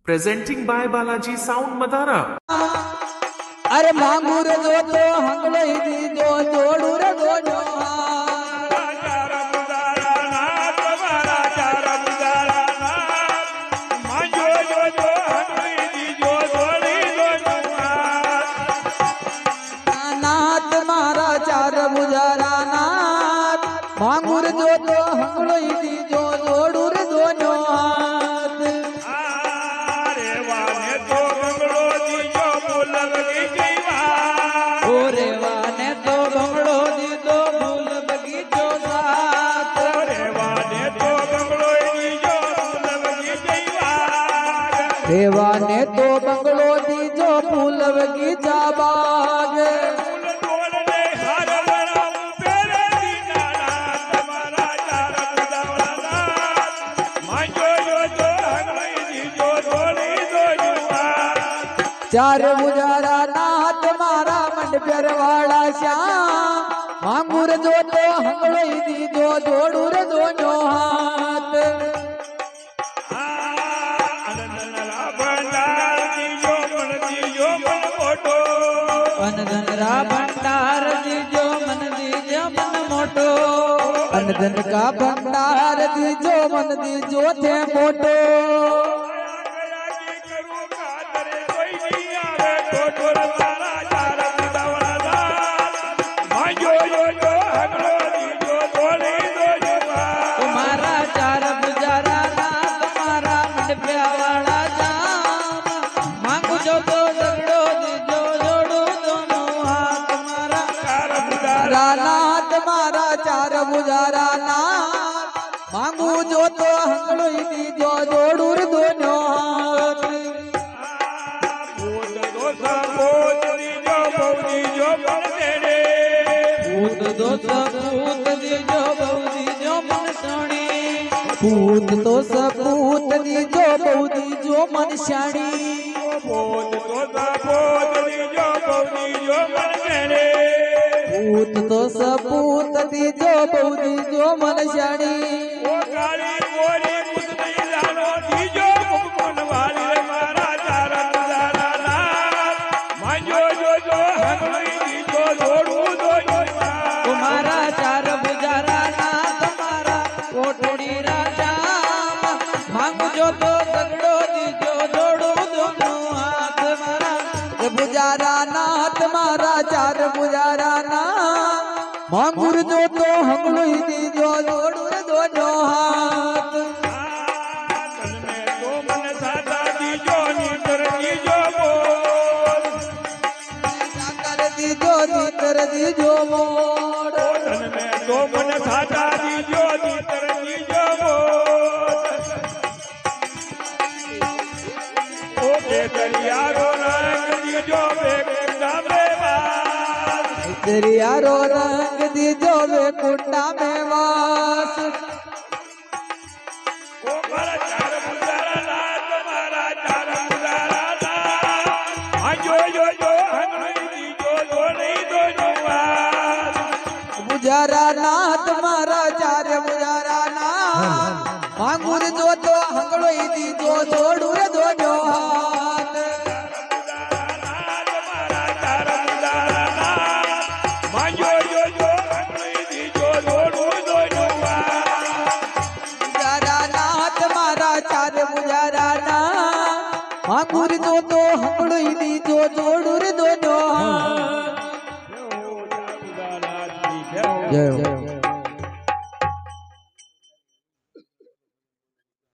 Presenting by Balaji Sound Madara. अरे मांगू रे जो तो हंगलो ही जो जोड़ू रे दो जो नाथ मारा चार बुझारा नाथ मांगू रे जो तो हंगलो ही जो जोड़ू रे दो जो देवा ने तो बंगलो दीजो फूल बगीचा बाग चार बुझारा नाथ मारा मंड प्यारवाड़ा श्याम मांगूर जो तो हंगलो दीजो जोड़ू रे दोनों हाथ अनधनरा भंडार दीजो मन दीजो मन मोटो अनधन का भंडार दीजो मन दीजो थे मोटो तुम्हारा चार बुझारा ना तुम्हारा मंडपिया वाला जाम मांगू जो तो दगड़ो दीजो जोड़ो दोनों हाथ तुम्हारा चार बुझारा ना तुम्हारा चार बुझारा ना मांगू जो तो हंगड़ो दीजो जोड़ू रे दोनों हाथ पूत तो सपूत दीजो बहु दीजो मन शाणी पूत तो सपूत दीजो बहु दीजो मन शाणी तुम्हारा चार बुझारा ना तुम्हारा कोठड़ी राजा मांगो जो तो दगड़ो दीजो जोड़ो दोनों हाथ मारा बुझारा ना तुम्हारा चार बुझारा ना मांगुर जो तो हंगलो ही दीजो जोड़ो दोनों हाथ दीजो मोड़ तो मन सादा दीजो दीतर दीजो मोड़ ओ दरिया रो रंग दीजो बेकुंडा में वास दरिया रो रंग दीजो बेकुंडा में वास ओ मारा चार बुझारा ना तुम्हारा चार बुझारा ना आजो जो जो बुझारा ना तुम्हारा चार बुझारा ना मांगूर जो तो हंगड़ो दीजो जोड़ू रे दोनों हाथ बुझारा ना तुम्हारा चार बुझारा ना मांगूर जो तो हंगड़ो दीजो जोड़ू रे दोनों हाथ जय